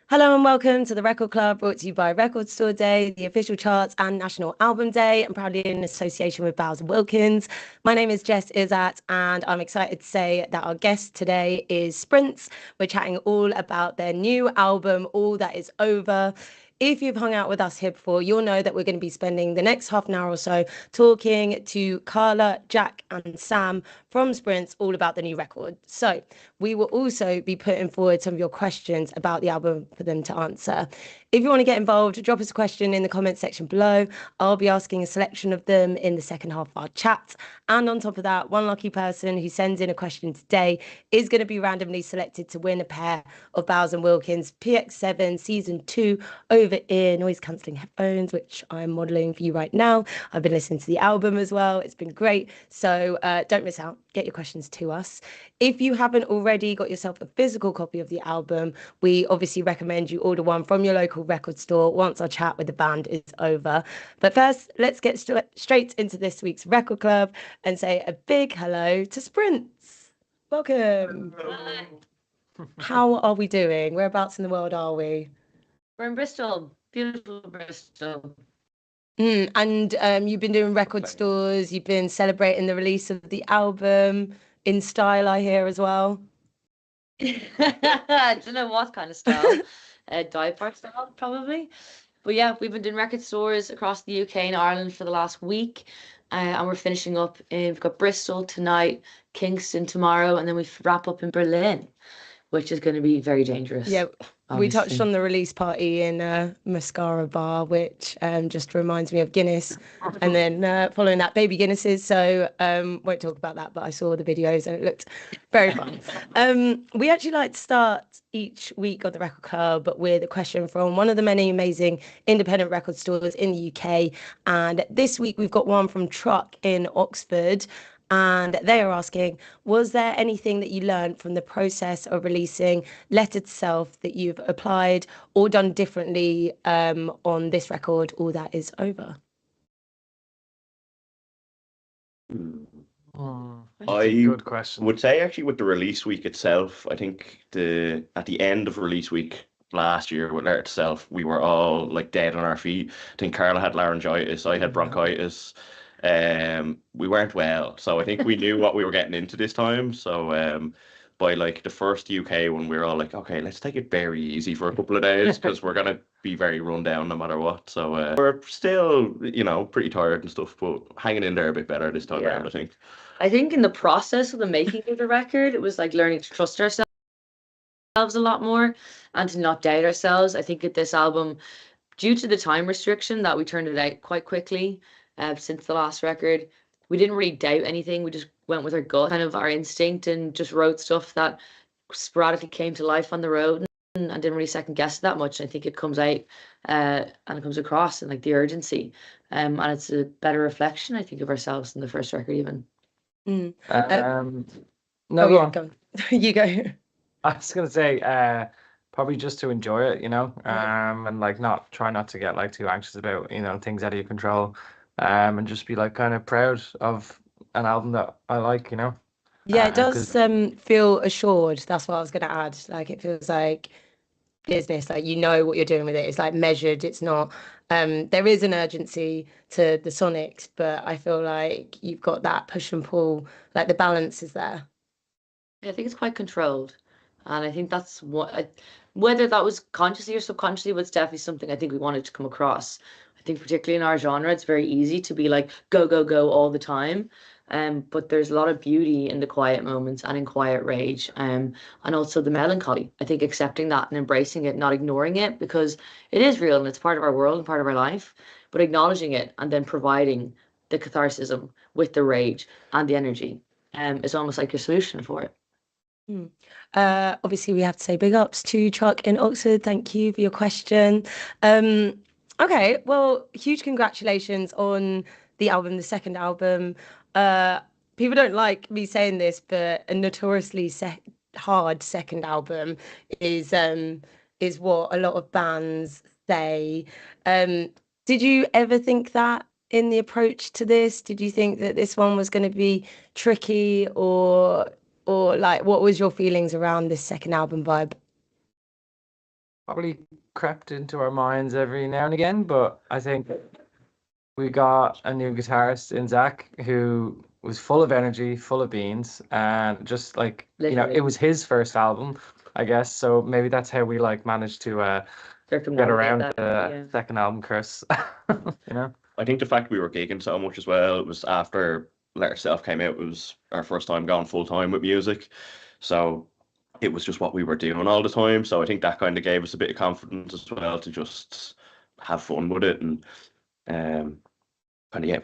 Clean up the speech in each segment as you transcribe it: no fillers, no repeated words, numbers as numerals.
Hello and welcome to the Record Club, brought to you by Record Store Day, the official charts and National Album Day, and proudly in association with Bowers Wilkins. My name is Jess Izat, and I'm excited to say that our guest today is Sprints. We're chatting all about their new album, All That Is Over. If you've hung out with us here before, you'll know that we're going to be spending the next half an hour or so talking to Carla, Jack, and Sam from Sprints all about the new record. So we will also be putting forward some of your questions about the album for them to answer. If you want to get involved, drop us a question in the comment section below. I'll be asking a selection of them in the second half of our chat. And on top of that, one lucky person who sends in a question today is going to be randomly selected to win a pair of Bowers and Wilkins PX7 Season 2 over-ear noise cancelling headphones, which I'm modelling for you right now. I've been listening to the album as well. It's been great. So don't miss out. Get your questions to us. If you haven't already got yourself a physical copy of the album, we obviously recommend you order one from your local record store once our chat with the band is over. But first, let's get straight into this week's Record Club and say a big hello to Sprints. Welcome. Hi. How are we doing? Whereabouts in the world are we? We're in Bristol, beautiful Bristol. And you've been doing record stores, you've been celebrating the release of the album in style, I hear as well. I don't know what kind of style, diaper style probably. But yeah, we've been doing record stores across the UK and Ireland for the last week, and we're finishing up we've got Bristol tonight, Kingston tomorrow, and then we wrap up in Berlin, which is going to be very dangerous. Yeah, we touched obviously. on the release party in Mascara Bar, which just reminds me of Guinness. And then following that, Baby Guinnesses. So won't talk about that, but I saw the videos and it looked very fun. We actually like to start each week of the Record Club with a question from one of the many amazing independent record stores in the UK. And this week we've got one from Truck in Oxford. And they are asking, was there anything that you learned from the process of releasing Letter to Self that you've applied or done differently on this record, All That Is Over? That's a I Good question. would say actually with the release week itself, I think at the end of release week last year with Letter to Self, we were all like dead on our feet. I think Carla had laryngitis, I had bronchitis. We weren't well, so I think we knew what we were getting into this time. So by like the first UK one, we were all like, okay, let's take it very easy for a couple of days because we're gonna be very run down no matter what. So we're still, pretty tired and stuff, but hanging in there a bit better this time Yeah. around, I think. I think in the process of the making of the record, it was like learning to trust ourselves a lot more and to not doubt ourselves. I think at this album, due to the time restriction that we turned it out quite quickly since the last record, we didn't really doubt anything. We just went with our gut, kind of our instinct, and just wrote stuff that sporadically came to life on the road and didn't really second guess it that much. And I think it comes out and it comes across in like the urgency. And it's a better reflection, I think, of ourselves than the first record even. Mm. No, Oh, go yeah, on. go on. You go. I was gonna say, probably just to enjoy it, and like try not to get like too anxious about, things out of your control, and just be like kind of proud of an album that I like, Yeah, it does 'cause feel assured. That's what I was going to add. Like it feels like business, like you know what you're doing with it. It's like measured. It's not there is an urgency to the Sonics, but I feel like you've got that push and pull, like the balance is there. I think it's quite controlled. And I think that's whether that was consciously or subconsciously, but it's definitely something I think we wanted to come across. I think particularly in our genre, it's very easy to be like go, go, go all the time. But there's a lot of beauty in the quiet moments and in quiet rage. And also the melancholy. I think accepting that and embracing it, not ignoring it, because it is real and it's part of our world and part of our life, but acknowledging it and then providing the catharsis with the rage and the energy is almost like your solution for it. Obviously, we have to say big ups to Chuck in Oxford. Thank you for your question. Okay, well, huge congratulations on the album, the second album. People don't like me saying this, but a notoriously hard second album is what a lot of bands say. Did you ever think that in the approach to this? Did you think that this one was going to be tricky or like what was your feelings around this second album vibe? probably crept into our minds every now and again, but I think we got a new guitarist in Zach who was full of energy, full of beans, and just like Literally. it was his first album, I guess. So maybe that's how we like managed to get Circumnavigate around that, the yeah. second album curse. I think the fact we were gigging so much as well, it was after Let Yourself came out, it was our first time going full time with music. So it was just what we were doing all the time. So I think that kind of gave us a bit of confidence as well to just have fun with it and kind of, yeah,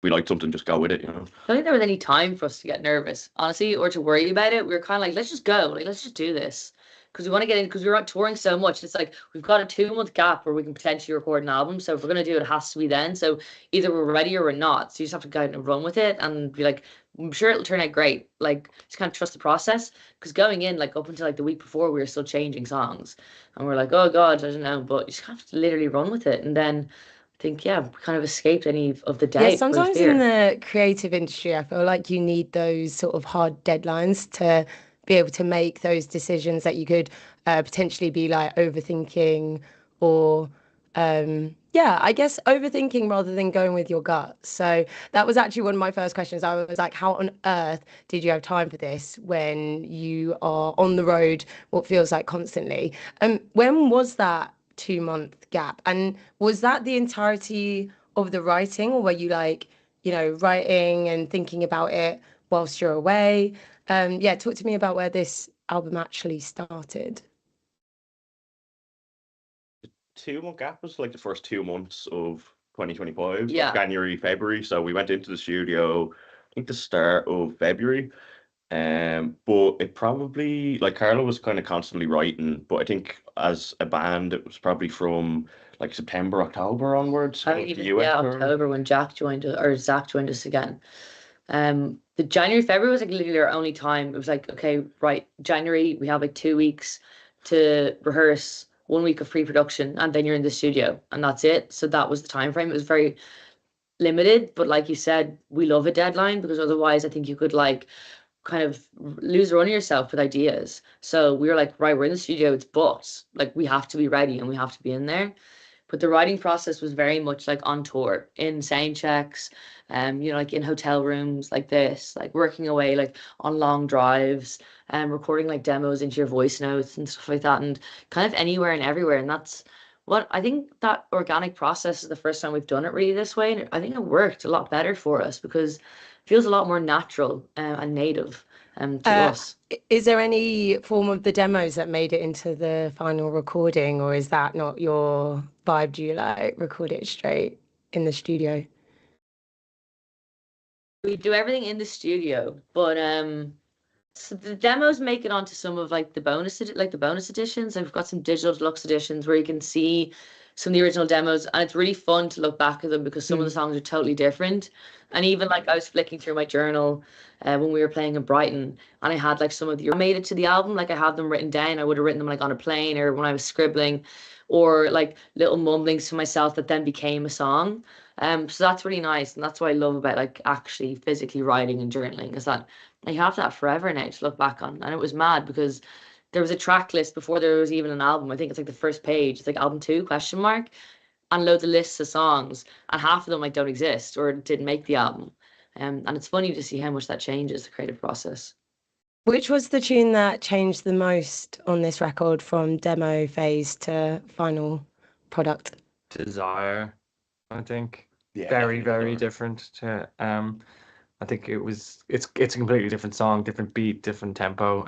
we like something, just go with it, I don't think there was any time for us to get nervous, honestly, or to worry about it. We were kind of like, let's just go, like let's just do this, because we want to get in, because we were out touring so much. It's like we've got a 2 month gap where we can potentially record an album. So if we're gonna do it, it has to be then. So either we're ready or we're not. So you just have to go out and run with it and be like, I'm sure it'll turn out great. Like just kind of trust the process. Because going in, like up until like the week before, we were still changing songs, and we're like, oh God, I don't know, but you just have to literally run with it, and then I think, yeah, we kind of escaped any of the Yeah, doubt or the sometimes fear. in the creative industry, I feel like you need those sort of hard deadlines to be able to make those decisions that you could potentially be like overthinking or, yeah, I guess overthinking rather than going with your gut. So that was actually one of my first questions. I was like, how on earth did you have time for this when you are on the road, what feels like constantly? When was that 2 month gap? And was that the entirety of the writing, or were you like, writing and thinking about it whilst you're away? Yeah, talk to me about where this album actually started. 2 month gap was like the first 2 months of 2025, Yeah. January, February. So we went into the studio, I think the start of February. But it probably, like, Carla was kind of constantly writing, but I think as a band it was probably from like September, October onwards. I of mean, the even US yeah, tour. October when Jack joined or Zach joined us again. The January, February was like literally our only time. It was like, okay, right, January, we have like 2 weeks to rehearse, 1 week of pre-production, and then you're in the studio, and that's it. So that was the time frame. It was very limited, but like you said, we love a deadline because otherwise I think you could like kind of lose run of yourself with ideas. So we were like, right, we're in the studio, it's booked. Like we have to be ready and we have to be in there. But the writing process was very much like on tour, in sound checks, like in hotel rooms like this, like working away like on long drives and recording like demos into your voice notes and stuff like that, and kind of anywhere and everywhere. And that's what I think, that organic process is the first time we've done it really this way. And I think it worked a lot better for us because it feels a lot more natural and native to Uh, us. is there any form of the demos that made it into the final recording, or is that not your vibe? Do you like record it straight in the studio? We do everything in the studio, but so the demos make it onto some of like the bonus editions. I've got some digital deluxe editions where you can see some of the original demos, and it's really fun to look back at them because some of the songs are totally different. And even like I was flicking through my journal when we were playing in Brighton, and I had like some of the I made it to the album, like I had them written down. I would have written them like on a plane or when I was scribbling, or like little mumblings to myself that then became a song. So that's really nice, and that's what I love about like actually physically writing and journaling, is that I have that forever now to look back on. And it was mad because there was a track list before there was even an album. I think it's like the first page. It's like album two, question mark, and loads of lists of songs. And half of them like don't exist or didn't make the album. And it's funny to see how much that changes the creative process. Which was the tune that changed the most on this record from demo phase to final product? Desire, I think. Yeah, Very, definitely very Desire. different to I think it's a completely different song, different beat, different tempo.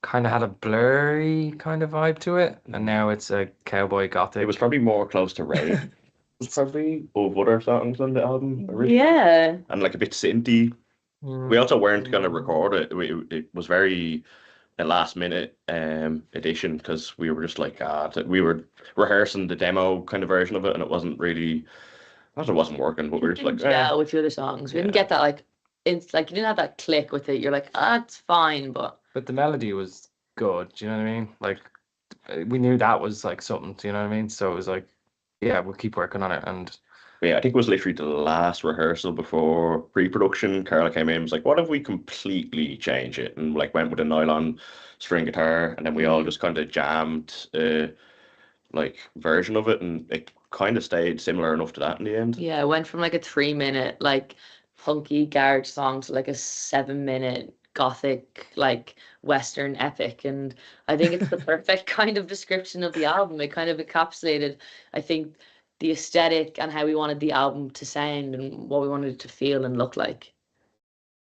Kind of had a blurry kind of vibe to it, and now it's a cowboy gothic. It was probably more close to Ray. It was probably of other songs on the album originally, Yeah. and like a bit synthy. We also weren't going to record it. It was very a last minute edition because we were just like, we were rehearsing the demo kind of version of it, and it wasn't really, not that it wasn't working, but we were just like, Yeah, with the other songs. We didn't yeah. get that like it's like you didn't have that click with it. You're like, it's fine, but But the melody was good. Do you know what I mean? Like we knew that was like something. Do you know what I mean? So it was like, yeah, we'll keep working on it, and Yeah, I think it was literally the last rehearsal before pre-production. Carla came in and was like, "What if we completely change it?" And like went with a nylon string guitar, and then we all just kind of jammed like version of it, and it kind of stayed similar enough to that in the end. Yeah, it went from like a 3 minute like funky garage song to like a 7 minute gothic like Western epic. And I think it's the perfect kind of description of the album. It kind of encapsulated, I think, the aesthetic and how we wanted the album to sound and what we wanted it to feel and look like.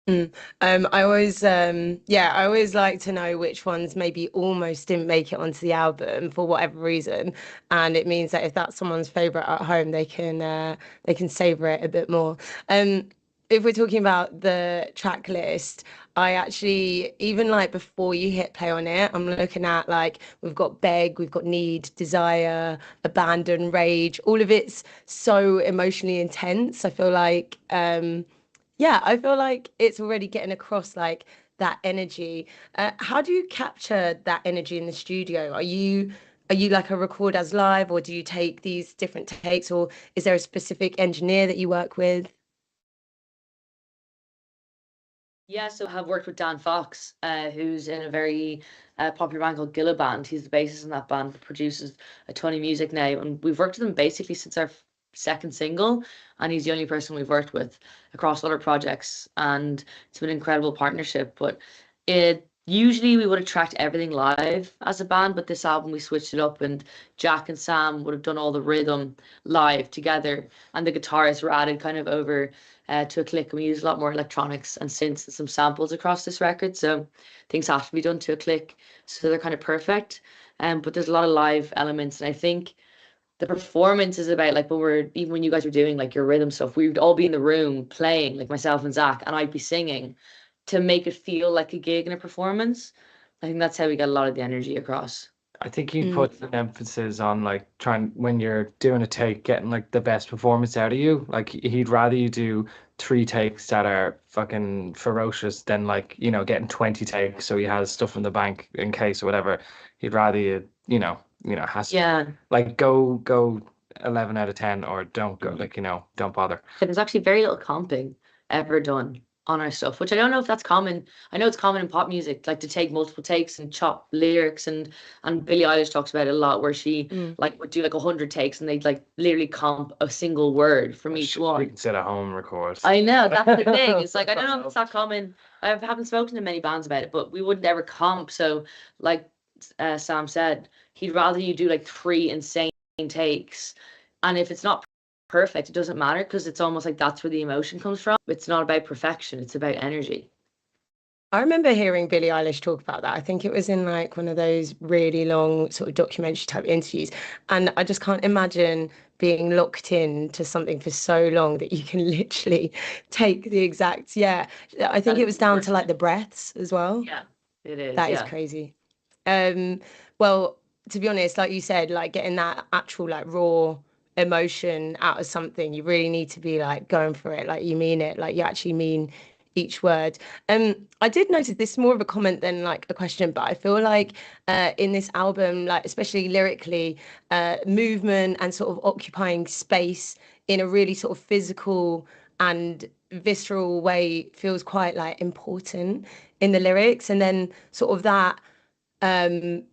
I always like to know which ones maybe almost didn't make it onto the album for whatever reason, and it means that if that's someone's favorite at home, they can savor it a bit more. Um, if we're talking about the track list, I actually even like before you hit play on it, I'm looking at like we've got Beg, we've got Need, Desire, Abandon, Rage. All of it's so emotionally intense. I feel like it's already getting across like that energy. How do you capture that energy in the studio? Are you like a record as live, or do you take these different takes, or is there a specific engineer that you work with? Yeah, so I have worked with Dan Fox, who's in a very popular band called Gilla Band. He's the bassist in that band, produces a ton of music now, and we've worked with him basically since our second single, and he's the only person we've worked with across other projects, and it's been an incredible partnership. But it usually we would have tracked everything live as a band, but this album we switched it up, and Jack and Sam would have done all the rhythm live together, and the guitarists were added kind of over to a click, and we use a lot more electronics and synths and some samples across this record. So things have to be done to a click, so they're kind of perfect. But there's a lot of live elements, and I think the performance is about like when we're even when you guys were doing like your rhythm stuff, we would all be in the room playing, like myself and Zach, and I'd be singing to make it feel like a gig and a performance. I think that's how we get a lot of the energy across. I think he puts an emphasis on like trying when you're doing a take, getting like the best performance out of you. Like he'd rather you do 3 takes that are fucking ferocious than like, getting 20 takes so he has stuff in the bank in case or whatever. He'd rather has Yeah. like go 11 out of 10 or don't go like, don't bother. There's actually very little comping ever done on our stuff, which I don't know if that's common. I know it's common in pop music, like to take multiple takes and chop lyrics, and Billie Eilish talks about it a lot, where she like would do like 100 takes and they'd like literally comp a single word from each We one. can sit at home and record. I know, that's the thing. It's like I don't know if it's that common. I haven't spoken to many bands about it, but we wouldn't ever comp. So like Sam said, he'd rather you do like 3 insane takes, and if it's not perfect, it doesn't matter, because it's almost like that's where the emotion comes from. It's not about perfection, it's about energy. I remember hearing Billie Eilish talk about that. I think it was in like one of those really long sort of documentary type interviews. And I just can't imagine being locked in to something for so long that you can literally take the exact, yeah. I think That it is was down to important. like the breaths as well. Yeah, it is. That is Yeah. crazy. Um, well, to be honest, like you said, like getting that actual like raw emotion out of something, you really need to be like going for it, like you mean it, like you actually mean each word. I did notice this is more of a comment than like a question, but I feel like in this album, like especially lyrically, movement and sort of occupying space in a really sort of physical and visceral way feels quite like important in the lyrics, and then sort of that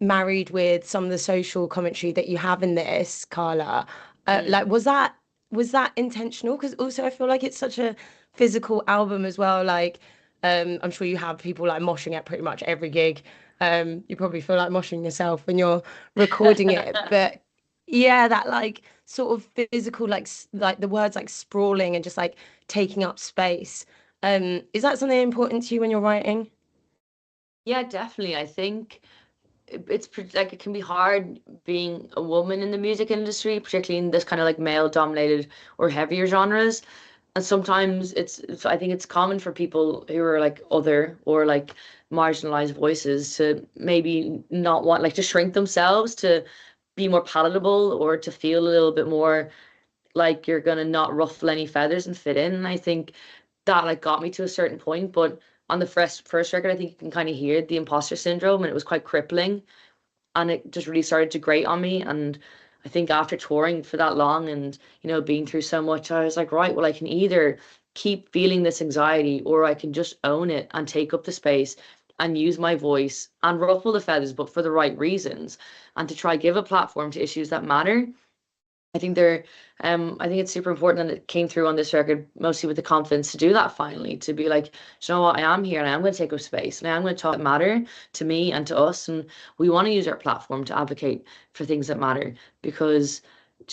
married with some of the social commentary that you have in this, Carla. Like, was that intentional? Because also I feel like it's such a physical album as well. Like, I'm sure you have people like moshing at pretty much every gig. You probably feel like moshing yourself when you're recording it, but yeah, that like sort of physical, like like the words like sprawling and just like taking up space. Is that something important to you when you're writing? Yeah, definitely. I think like it can be hard being a woman in the music industry, particularly in this kind of like male dominated or heavier genres. And sometimes I think it's common for people who are like other or like marginalized voices to maybe not want like to shrink themselves to be more palatable or to feel a little bit more like you're gonna not ruffle any feathers and fit in. And I think that like got me to a certain point, but on the first record, I think you can kind of hear the imposter syndrome, and it was quite crippling, and it just really started to grate on me. And I think after touring for that long and, you know, being through so much, I was like, right, well, I can either keep feeling this anxiety or I can just own it and take up the space and use my voice and ruffle the feathers, but for the right reasons, and to try give a platform to issues that matter. I think I think it's super important that it came through on this record, mostly with the confidence to do that finally, to be like, "Do you know what, I am here and I am going to take up space and I am going to talk that matter to me and to us. And we want to use our platform to advocate for things that matter because,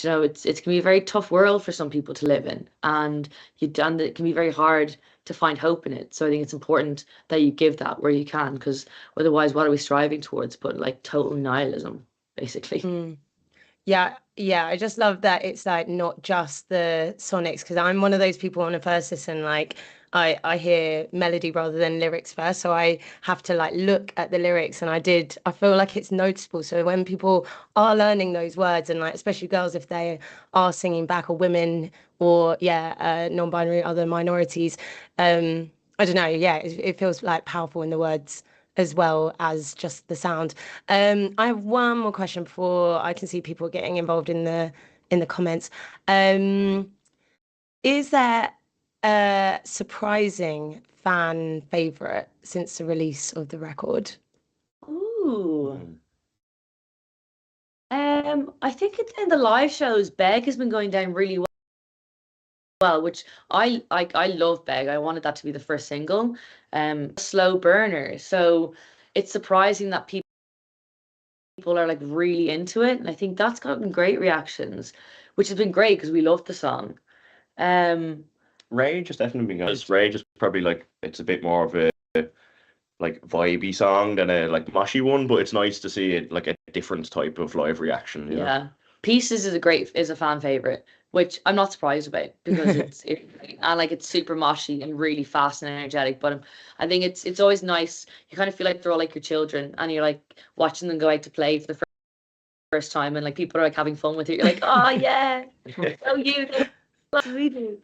you know, it can be a very tough world for some people to live in. And it can be very hard to find hope in it. So I think it's important that you give that where you can, because otherwise, what are we striving towards? But like total nihilism, basically. Yeah, I just love that it's like not just the sonics, because I'm one of those people on a first listen, like I hear melody rather than lyrics first, so I have to like look at the lyrics, and I feel like it's noticeable. So when people are learning those words, and like especially girls, if they are singing back, or women, or non-binary, other minorities, I don't know, yeah, it feels like powerful in the words as well as just the sound. I have one more question before I can see people getting involved in the comments. Is there a surprising fan favorite since the release of the record? Ooh. I think in the live shows, Beg has been going down really well, which I love Beg. I wanted that to be the first single. Slow burner. So it's surprising that people are like really into it, and I think that's gotten great reactions, which has been great because we love the song. Rage has definitely been good. Rage is probably like, it's a bit more of a like vibey song than a like moshy one, but it's nice to see it like a different type of live reaction. Yeah. Pieces is a fan favorite, which I'm not surprised about because and like it's super moshy and really fast and energetic. But I think it's always nice. You kind of feel like they're all like your children, and you're like watching them go out to play for the first time, and like people are like having fun with it. You're like, oh yeah, so you do like we do.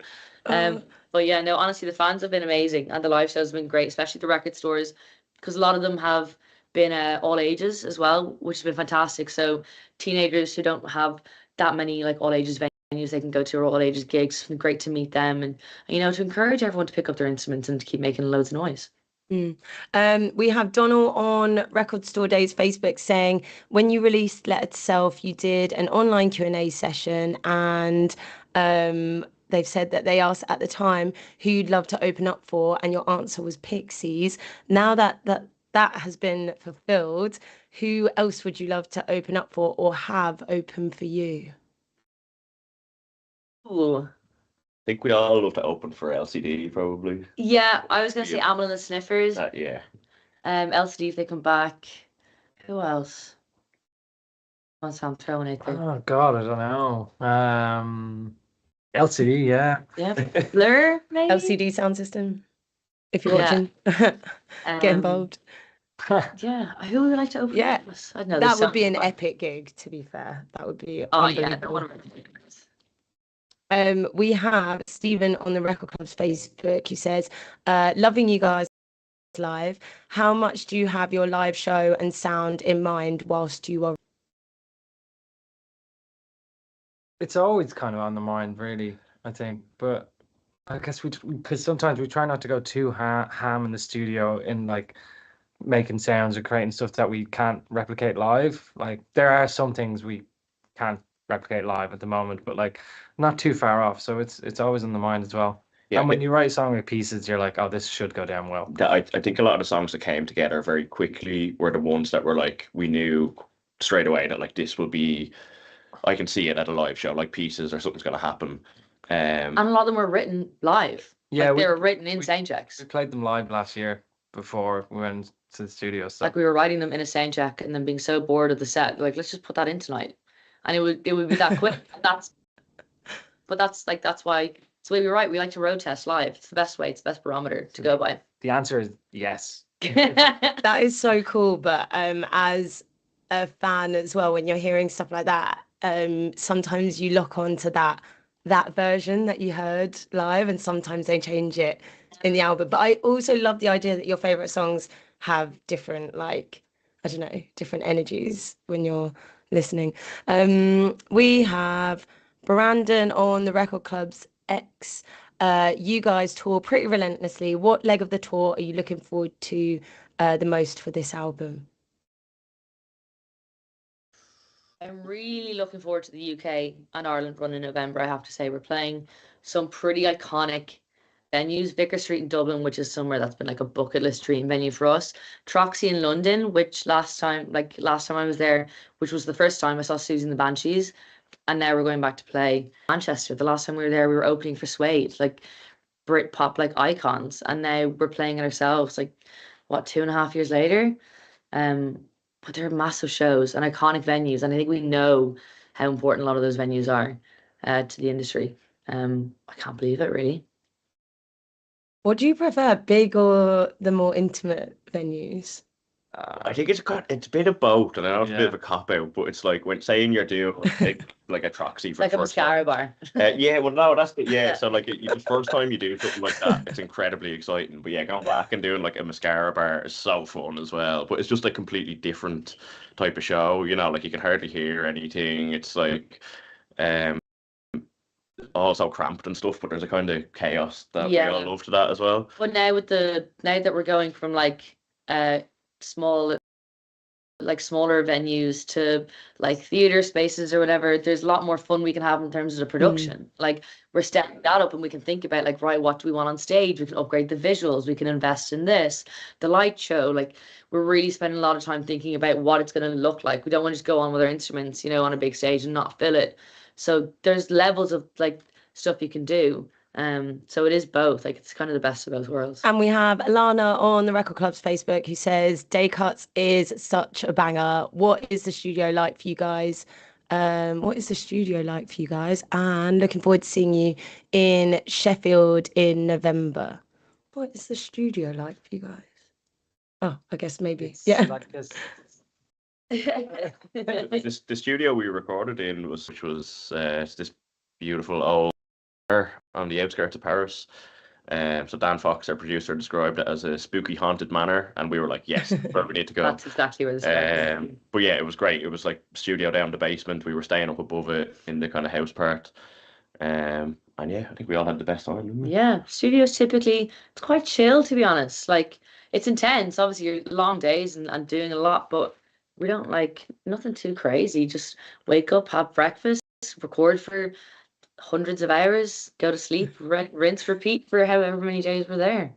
But yeah, no, honestly, the fans have been amazing, and the live shows have been great, especially the record stores, because a lot of them have been all ages as well, which has been fantastic. So teenagers who don't have that many like all ages venues they can go to, or all ages gigs, it's been great to meet them, and you know, to encourage everyone to pick up their instruments and to keep making loads of noise. We have Donald on Record Store Days Facebook saying, when you released Letter to Self, you did an online Q&A session, and they've said that they asked at the time who you'd love to open up for, and your answer was Pixies. Now that has been fulfilled, who else would you love to open up for or have open for you? Ooh. I think we all love to open for LCD, probably. Yeah, I was gonna say Amyl and the Sniffers. Yeah. LCD if they come back. Who else? Once I'm throwing it there. Oh God, I don't know. LCD, yeah. Yeah. Blur, maybe? LCD Sound System, if you're Yeah. watching. Get involved. Yeah, who would we like to open Yeah, up with? I don't know. that would be an epic gig, to be fair. That would be Oh yeah, unbelievable. one of our favorites. We have Stephen on the Record Club's Facebook who says, loving you guys live. How much do you have your live show and sound in mind whilst you are? It's always kind of on the mind, really, I think. But I guess because sometimes we try not to go too ham in the studio in like making sounds or creating stuff that we can't replicate live. Like there are some things we can't replicate live at the moment, but like not too far off. So it's always on the mind as well. Yeah, and when you write a song with Pieces, you're like, oh, this should go down well. I think a lot of the songs that came together very quickly were the ones that were like, we knew straight away that like this will be, I can see it at a live show, like Pieces or something's going to happen. And a lot of them were written live. Yeah, like they were written in sound checks. We played them live last year before we went to the studio. So. Like we were writing them in a sound check and then being so bored of the set, like let's just put that in tonight, and it would be that quick. that's why it's the way we write. We like to road test live. It's the best way. It's the best barometer to go by. The answer is yes. That is so cool. But as a fan as well, when you're hearing stuff like that, sometimes you lock onto that version that you heard live, and sometimes they change it in the album. But I also love the idea that your favorite songs have different, like, I don't know, different energies when you're listening. We have Brandon on the Record Club's X. You guys tour pretty relentlessly. What leg of the tour are you looking forward to the most for this album? I'm really looking forward to the UK and Ireland run in November. I have to say, we're playing some pretty iconic venues. Vicar Street in Dublin, which is somewhere that's been like a bucket list dream venue for us. Troxy in London, which last time I was there, which was the first time I saw Susie and the Banshees, and now we're going back to play Manchester. The last time we were there, we were opening for Suede, like Britpop like icons, and now we're playing it ourselves. Like, what, 2.5 years later? But they're massive shows and iconic venues, and I think we know how important a lot of those venues are to the industry. I can't believe it, really. What do you prefer, big or the more intimate venues? I think it's a bit of both, and I know it's a bit of a cop out, but it's like when saying you're doing like a Troxy for Like the a first mascara time. bar. Yeah, well, no, that's so like the first time you do something like that, it's incredibly exciting. But yeah, going back and doing like a mascara bar is so fun as well. But it's just a completely different type of show, like you can hardly hear anything. It's like also cramped and stuff, but there's a kind of chaos that we all love to that as well. But now that we're going from like smaller venues to like theater spaces or whatever, there's a lot more fun we can have in terms of the production. Like, we're stepping that up, and we can think about like, right, what do we want on stage? We can upgrade the visuals, we can invest in this, the light show. Like, we're really spending a lot of time thinking about what it's going to look like. We don't want to just go on with our instruments, on a big stage and not fill it. So there's levels of like stuff you can do. So it is both. Like, it's kind of the best of both worlds. And we have Alana on the Record Club's Facebook who says Day Cuts is such a banger. What is the studio like for you guys? And looking forward to seeing you in Sheffield in November. What is the studio like for you guys? Oh, I guess maybe. It's like this. The studio we recorded in was this beautiful old on the outskirts of Paris. So Dan Fox, our producer, described it as a spooky haunted manor, and we were like, yes, that's where we need to go. That's exactly where this is. But yeah, it was great. It was like studio down the basement. We were staying up above it in the kind of house part. And yeah, I think we all had the best time, didn't we? Yeah, studios typically, it's quite chill, to be honest. Like, it's intense, obviously, you're long days and doing a lot, but we don't like nothing too crazy. Just wake up, have breakfast, record for hundreds of hours, go to sleep, rinse, repeat for however many days we're there.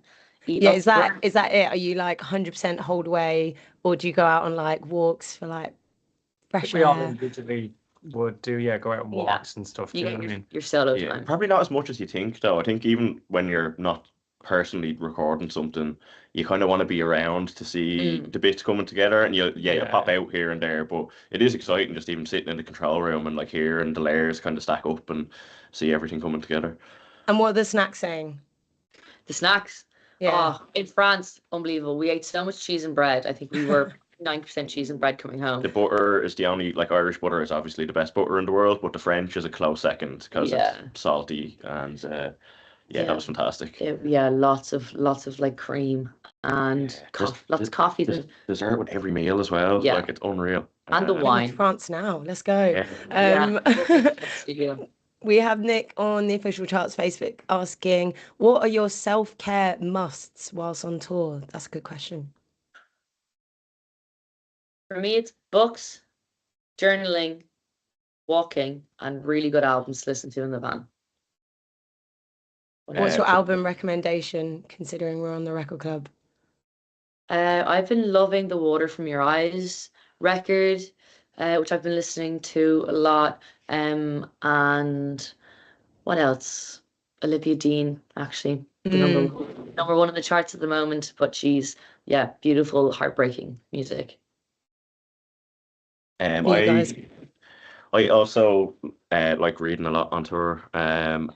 Yeah, is that it? Are you like 100% hold away, or do you go out on like walks for like fresh We all air? individually would go out on walks and stuff. Do you know what I mean? Your solo Yeah, time. probably not as much as you think, though. I think even when you're not personally recording something, you kind of want to be around to see the bits coming together, and you pop out here and there, but it is exciting just even sitting in the control room and like hearing the layers kind of stack up and see everything coming together. And what are the snacks saying? The snacks. Yeah. Oh, in France, unbelievable. We ate so much cheese and bread. I think we were 90% cheese and bread coming home. The butter is the only, like, Irish butter is obviously the best butter in the world, but the French is a close second because it's salty and that was fantastic. Lots of like cream and lots of coffee. There's dessert with every meal as well. Yeah. Like, it's unreal. And the wine. France now. Let's go. Yeah. We have Nick on the Official Charts Facebook asking, what are your self-care musts whilst on tour? That's a good question. For me, it's books, journaling, walking, and really good albums to listen to in the van. What's your album recommendation, considering we're on the Record Club? I've been loving the Water from Your Eyes record, which I've been listening to a lot. And what else? Olivia Dean, actually, the number one in the charts at the moment. But she's beautiful, heartbreaking music. I also like reading a lot on tour, and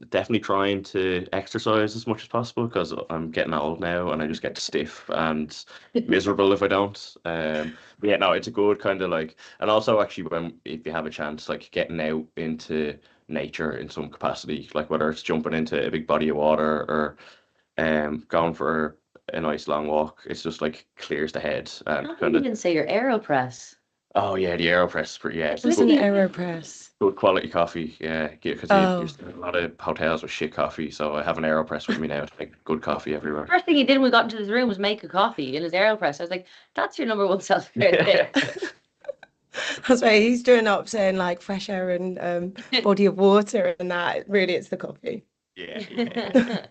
definitely trying to exercise as much as possible because I'm getting old now and I just get stiff and miserable if I don't. It's a good kind of like, and also actually if you have a chance, like getting out into nature in some capacity, like whether it's jumping into a big body of water or going for a nice long walk, it's just like clears the head and You didn't say your AeroPress. Oh yeah, the AeroPress, yeah, What's an AeroPress? good quality coffee. Yeah, because Oh. you a lot of hotels with shit coffee, so I have an AeroPress with me now to make good coffee everywhere. First thing he did when we got into this room was make a coffee in his AeroPress. I was like, that's your number one self-care thing. That's right. He's doing up saying like fresh air and body of water and that. Really, it's the coffee. Yeah.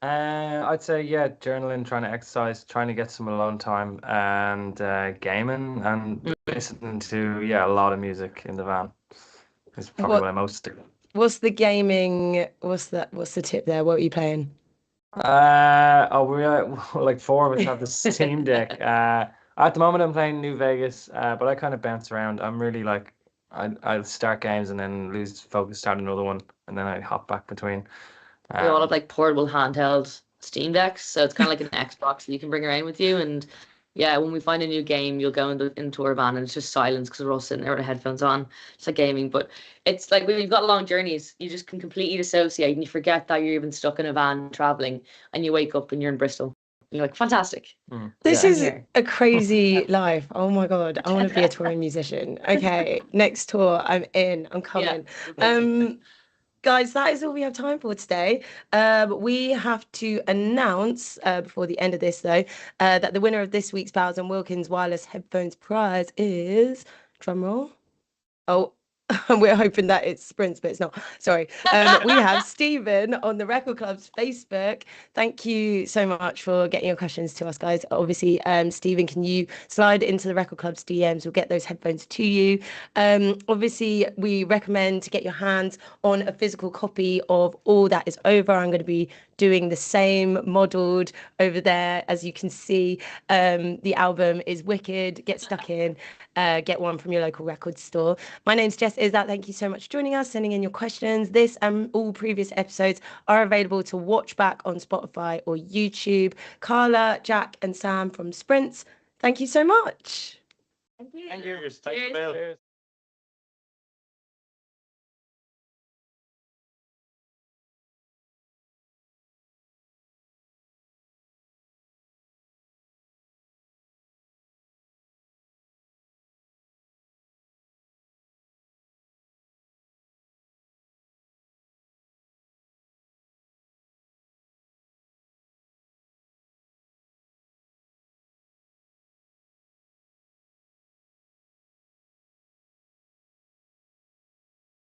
I'd say journaling, trying to exercise, trying to get some alone time, and gaming and listening to a lot of music in the van. Is probably what I most do. What's the gaming? What's the tip there? What are you playing? We like 4 of us have the Steam Deck. At the moment I'm playing New Vegas, but I kind of bounce around. I'm really like I'll start games and then lose focus, start another one, and then I hop back between. We all have like portable handheld Steam Decks, so it's kind of like an Xbox that you can bring around with you. And yeah, when we find a new game, you'll go into our van and it's just silence because we're all sitting there with our headphones on. It's like gaming, but it's like when you've got long journeys, you just can completely dissociate and you forget that you're even stuck in a van traveling, and you wake up and you're in Bristol. You're like, fantastic. This Yeah. is a crazy life. Oh my God. I want to be a touring musician. Okay, next tour, I'm in. I'm coming. Guys, that is all we have time for today. We have to announce before the end of this, though, that the winner of this week's Bowers Wilkins wireless headphones prize is, drumroll. Oh, we're hoping that it's Sprints, but it's not. Sorry. We have Stephen on the Record Club's Facebook. Thank you so much for getting your questions to us, guys. Obviously, Stephen, can you slide into the Record Club's DMs? We'll get those headphones to you. Obviously, we recommend to get your hands on a physical copy of All That Is Over. I'm going to be doing the same modelled over there. As you can see, the album is wicked. Get stuck in. Get one from your local record store. My name's Jess Izat. Thank you so much for joining us, sending in your questions. This and all previous episodes are available to watch back on Spotify or YouTube. Carla, Jack and Sam from Sprints, thank you so much. Thank you. Thank you. Cheers.